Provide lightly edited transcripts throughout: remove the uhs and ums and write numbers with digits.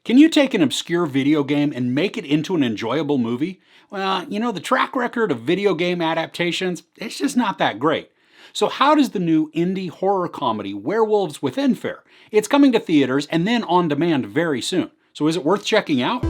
Can you take an obscure video game and make it into an enjoyable movie? Well, the track record of video game adaptations, it's just not that great. So how does the new indie horror comedy Werewolves Within fare? It's coming to theaters and then on demand very soon. So is it worth checking out?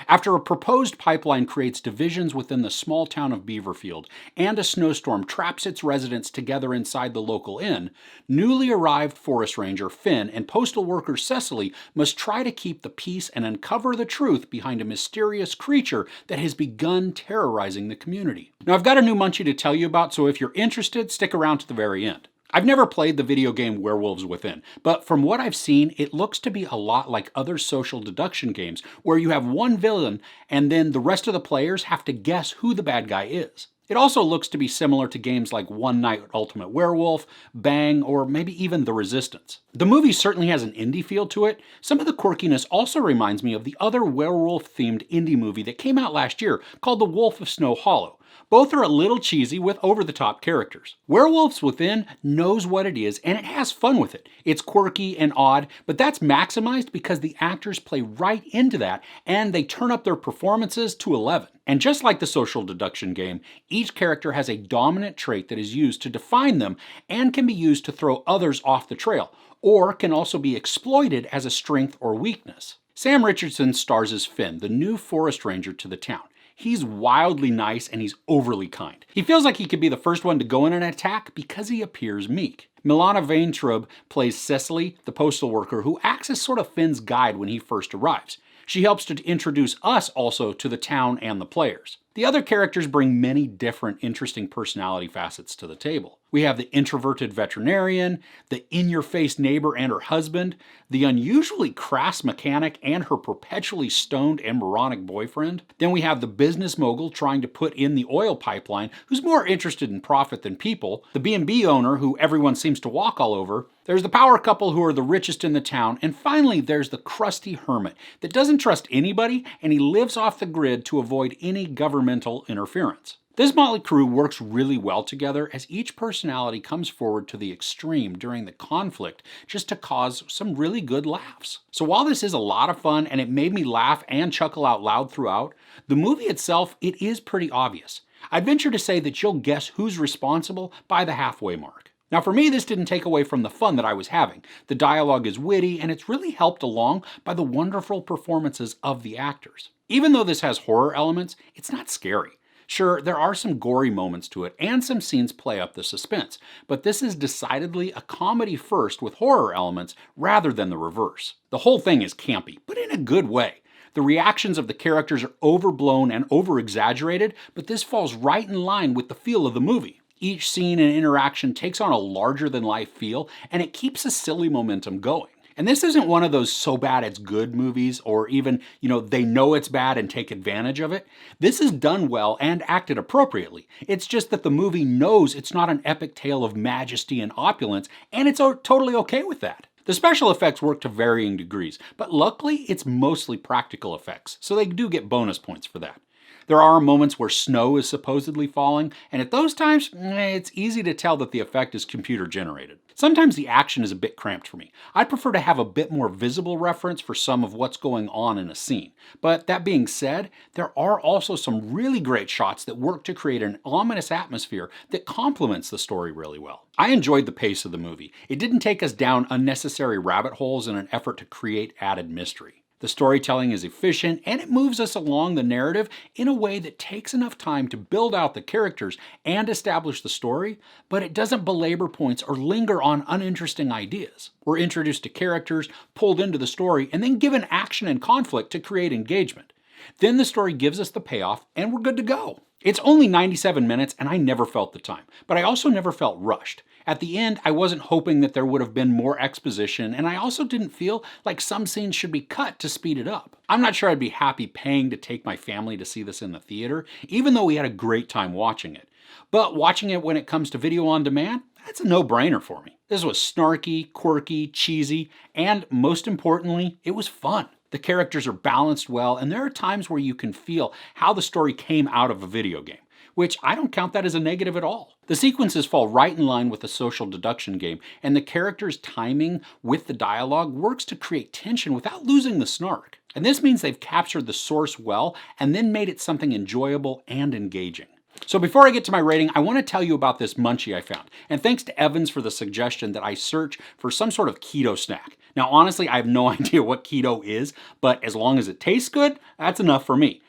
After a proposed pipeline creates divisions within the small town of Beaverfield and a snowstorm traps its residents together inside the local inn, newly arrived forest ranger Finn and postal worker Cecily must try to keep the peace and uncover the truth behind a mysterious creature that has begun terrorizing the community. Now, I've got a new munchie to tell you about, so if you're interested, stick around to the very end. I've never played the video game Werewolves Within, but from what I've seen, it looks to be a lot like other social deduction games where you have one villain and then the rest of the players have to guess who the bad guy is. It also looks to be similar to games like One Night Ultimate Werewolf, Bang, or maybe even The Resistance. The movie certainly has an indie feel to it. Some of the quirkiness also reminds me of the other werewolf-themed indie movie that came out last year called The Wolf of Snow Hollow. Both are a little cheesy with over-the-top characters. Werewolves Within knows what it is and it has fun with it. It's quirky and odd, but that's maximized because the actors play right into that and they turn up their performances to 11. And just like the social deduction game, each character has a dominant trait that is used to define them and can be used to throw others off the trail, or can also be exploited as a strength or weakness. Sam Richardson stars as Finn, the new forest ranger to the town. He's wildly nice and he's overly kind. He feels like he could be the first one to go in an attack because he appears meek. Milana Vaintrub plays Cecily, the postal worker who acts as sort of Finn's guide when he first arrives. She helps to introduce us also to the town and the players. The other characters bring many different interesting personality facets to the table. We have the introverted veterinarian, the in-your-face neighbor and her husband, the unusually crass mechanic and her perpetually stoned and moronic boyfriend. Then we have the business mogul trying to put in the oil pipeline who's more interested in profit than people, the B&B owner who everyone seems to walk all over, there's the power couple who are the richest in the town, and finally there's the crusty hermit that doesn't trust anybody and he lives off the grid to avoid any governmental interference. This motley crew works really well together as each personality comes forward to the extreme during the conflict just to cause some really good laughs. So while this is a lot of fun and it made me laugh and chuckle out loud throughout, the movie itself, it is pretty obvious. I'd venture to say that you'll guess who's responsible by the halfway mark. Now for me, this didn't take away from the fun that I was having. The dialogue is witty and it's really helped along by the wonderful performances of the actors. Even though this has horror elements, it's not scary. Sure, there are some gory moments to it and some scenes play up the suspense, but this is decidedly a comedy first with horror elements rather than the reverse. The whole thing is campy, but in a good way. The reactions of the characters are overblown and over-exaggerated, but this falls right in line with the feel of the movie. Each scene and interaction takes on a larger-than-life feel, and it keeps a silly momentum going. And this isn't one of those so bad it's good movies, or even, they know it's bad and take advantage of it. This is done well and acted appropriately. It's just that the movie knows it's not an epic tale of majesty and opulence, and it's totally okay with that. The special effects work to varying degrees, but luckily it's mostly practical effects, so they do get bonus points for that. There are moments where snow is supposedly falling, and at those times, it's easy to tell that the effect is computer generated. Sometimes the action is a bit cramped for me. I'd prefer to have a bit more visible reference for some of what's going on in a scene. But that being said, there are also some really great shots that work to create an ominous atmosphere that complements the story really well. I enjoyed the pace of the movie. It didn't take us down unnecessary rabbit holes in an effort to create added mystery. The storytelling is efficient and it moves us along the narrative in a way that takes enough time to build out the characters and establish the story, but it doesn't belabor points or linger on uninteresting ideas. We're introduced to characters, pulled into the story, and then given action and conflict to create engagement. Then the story gives us the payoff and we're good to go. It's only 97 minutes and I never felt the time, but I also never felt rushed. At the end, I wasn't hoping that there would have been more exposition, and I also didn't feel like some scenes should be cut to speed it up. I'm not sure I'd be happy paying to take my family to see this in the theater, even though we had a great time watching it. But watching it when it comes to video on demand, that's a no-brainer for me. This was snarky, quirky, cheesy, and most importantly, it was fun. The characters are balanced well, and there are times where you can feel how the story came out of a video game. which I don't count that as a negative at all. The sequences fall right in line with the social deduction game, and the characters' timing with the dialogue works to create tension without losing the snark. And this means they've captured the source well and then made it something enjoyable and engaging. So before I get to my rating, I want to tell you about this munchie I found. And thanks to Evans for the suggestion that I search for some sort of keto snack. Now honestly, I have no idea what keto is, but as long as it tastes good, that's enough for me.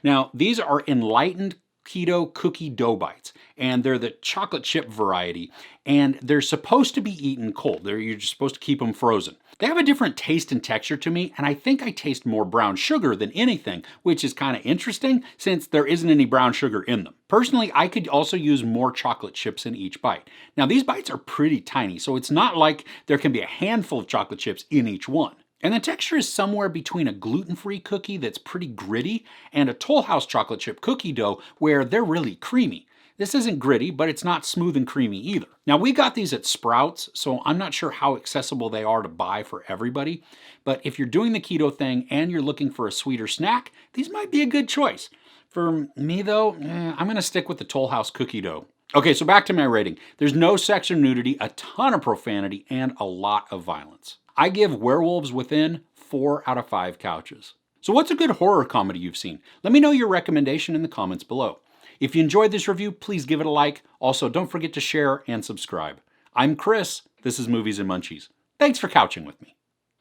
Now these are Enlightened Keto cookie dough bites, and they're the chocolate chip variety, and they're supposed to be eaten cold. You're just supposed to keep them frozen. They have a different taste and texture to me, and I think I taste more brown sugar than anything, which is kind of interesting since there isn't any brown sugar in them. Personally, I could also use more chocolate chips in each bite. Now these bites are pretty tiny, so it's not like there can be a handful of chocolate chips in each one. And the texture is somewhere between a gluten-free cookie that's pretty gritty and a Toll House chocolate chip cookie dough where they're really creamy. This isn't gritty, but it's not smooth and creamy either. Now we got these at Sprouts, so I'm not sure how accessible they are to buy for everybody, but if you're doing the keto thing and you're looking for a sweeter snack, these might be a good choice. For me though, I'm gonna stick with the Toll House cookie dough. Okay, so back to my rating. There's no sexual nudity, a ton of profanity, and a lot of violence. I give Werewolves Within 4 out of 5 couches. So what's a good horror comedy you've seen? Let me know your recommendation in the comments below. If you enjoyed this review, please give it a like. Also, don't forget to share and subscribe. I'm Chris. This is Movies and Munchies. Thanks for couching with me.